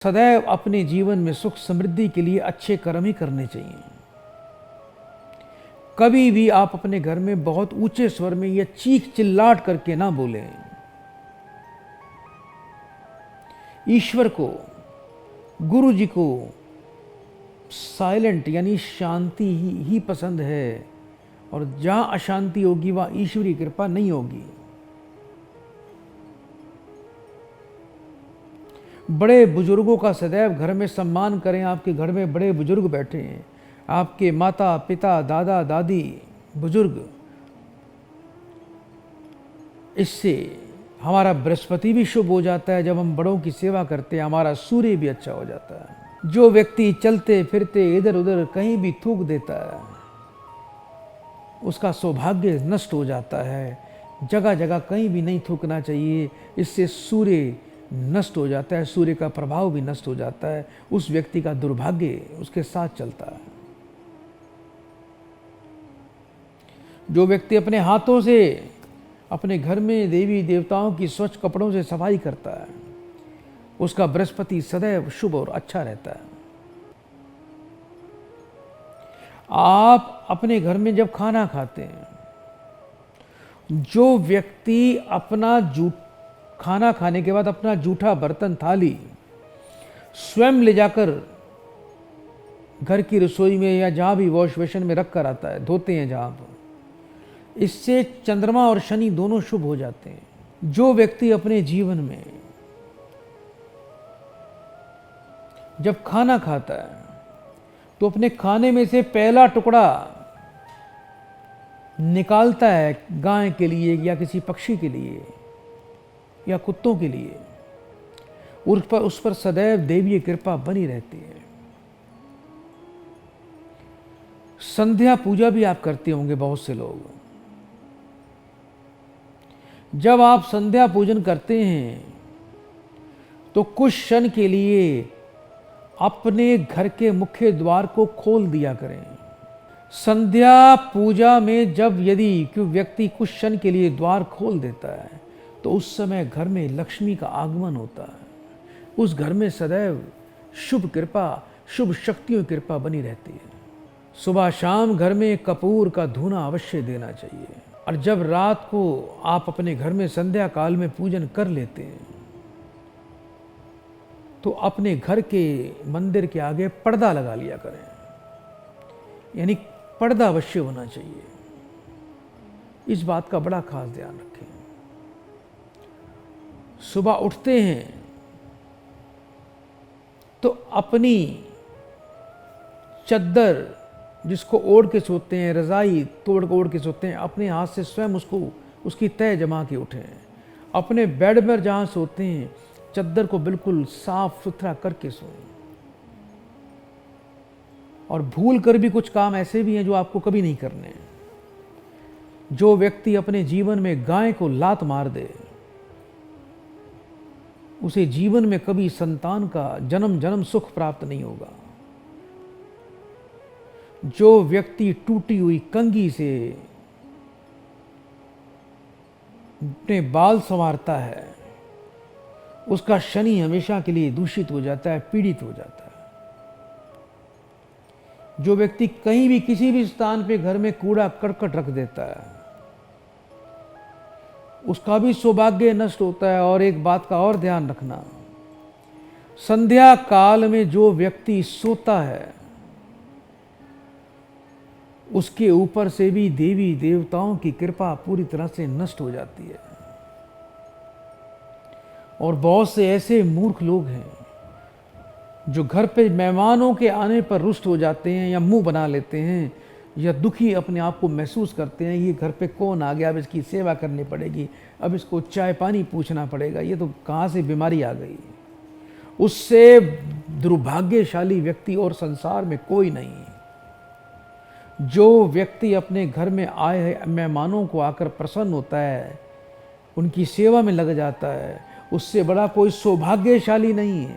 सदैव अपने जीवन में सुख समृद्धि के लिए अच्छे कर्म ही करने चाहिए। कभी भी आप अपने घर में बहुत ऊंचे स्वर में या चीख चिल्लाट करके ना बोलें। ईश्वर को, गुरु जी को साइलेंट यानी शांति ही पसंद है, और जहां अशांति होगी वहां ईश्वरी कृपा नहीं होगी। बड़े बुजुर्गों का सदैव घर में सम्मान करें। आपके घर में बड़े बुजुर्ग बैठे हैं, आपके माता पिता दादा दादी बुजुर्ग, इससे हमारा बृहस्पति भी शुभ हो जाता है। जब हम बड़ों की सेवा करते हैं हमारा सूर्य भी अच्छा हो जाता है। जो व्यक्ति चलते फिरते इधर उधर कहीं भी थूक देता है उसका सौभाग्य नष्ट हो जाता है। जगह जगह कहीं भी नहीं थूकना चाहिए, इससे सूर्य नष्ट हो जाता है, सूर्य का प्रभाव भी नष्ट हो जाता है, उस व्यक्ति का दुर्भाग्य उसके साथ चलता है। जो व्यक्ति अपने हाथों से अपने घर में देवी देवताओं की स्वच्छ कपड़ों से सफाई करता है उसका बृहस्पति सदैव शुभ और अच्छा रहता है। आप अपने घर में जब खाना खाते हैं, जो व्यक्ति अपना खाना खाने के बाद अपना जूठा बर्तन थाली स्वयं ले जाकर घर की रसोई में या जहां भी वॉश बेसिन में रख कर आता है, धोते हैं जहां पर, इससे चंद्रमा और शनि दोनों शुभ हो जाते हैं। जो व्यक्ति अपने जीवन में जब खाना खाता है तो अपने खाने में से पहला टुकड़ा निकालता है गाय के लिए या किसी पक्षी के लिए या कुत्तों के लिए, उस पर सदैव देवीय कृपा बनी रहती है। संध्या पूजा भी आप करते होंगे बहुत से लोग। जब आप संध्या पूजन करते हैं तो कुछ क्षण के लिए अपने घर के मुख्य द्वार को खोल दिया करें। संध्या पूजा में जब यदि कोई व्यक्ति कुछ क्षण के लिए द्वार खोल देता है तो उस समय घर में लक्ष्मी का आगमन होता है। उस घर में सदैव शुभ कृपा, शुभ शक्तियों की कृपा बनी रहती है। सुबह शाम घर में कपूर का धूना अवश्य देना चाहिए। और जब रात को आप अपने घर में संध्या काल में पूजन कर लेते हैं तो अपने घर के मंदिर के आगे पर्दा लगा लिया करें, यानी पर्दा अवश्य होना चाहिए। इस बात का बड़ा खास ध्यान रखें। सुबह उठते हैं तो अपनी चद्दर जिसको ओढ़ के सोते हैं, रजाई तोड़ के ओढ़ के सोते हैं, अपने हाथ से स्वयं उसकी तह जमा के उठें। अपने बेड पर जहां सोते हैं चद्दर को बिल्कुल साफ सुथरा करके सोएं। और भूल कर भी कुछ काम ऐसे भी हैं जो आपको कभी नहीं करने हैं। जो व्यक्ति अपने जीवन में गाय को लात मार दे उसे जीवन में कभी संतान का जन्म जन्म सुख प्राप्त नहीं होगा। जो व्यक्ति टूटी हुई कंघी से अपने बाल संवारता है उसका शनि हमेशा के लिए दूषित हो जाता है, पीड़ित हो जाता है। जो व्यक्ति कहीं भी किसी भी स्थान पे घर में कूड़ा करकट रख देता है उसका भी सौभाग्य नष्ट होता है। और एक बात का और ध्यान रखना, संध्या काल में जो व्यक्ति सोता है उसके ऊपर से भी देवी देवताओं की कृपा पूरी तरह से नष्ट हो जाती है। और बहुत से ऐसे मूर्ख लोग हैं जो घर पे मेहमानों के आने पर रुष्ट हो जाते हैं या मुंह बना लेते हैं या दुखी अपने आप को महसूस करते हैं। ये घर पे कौन आ गया, अब इसकी सेवा करनी पड़ेगी, अब इसको चाय पानी पूछना पड़ेगा, ये तो कहाँ से बीमारी आ गई। उससे दुर्भाग्यशाली व्यक्ति और संसार में कोई नहीं। जो व्यक्ति अपने घर में आए मेहमानों को आकर प्रसन्न होता है, उनकी सेवा में लग जाता है, उससे बड़ा कोई सौभाग्यशाली नहीं है।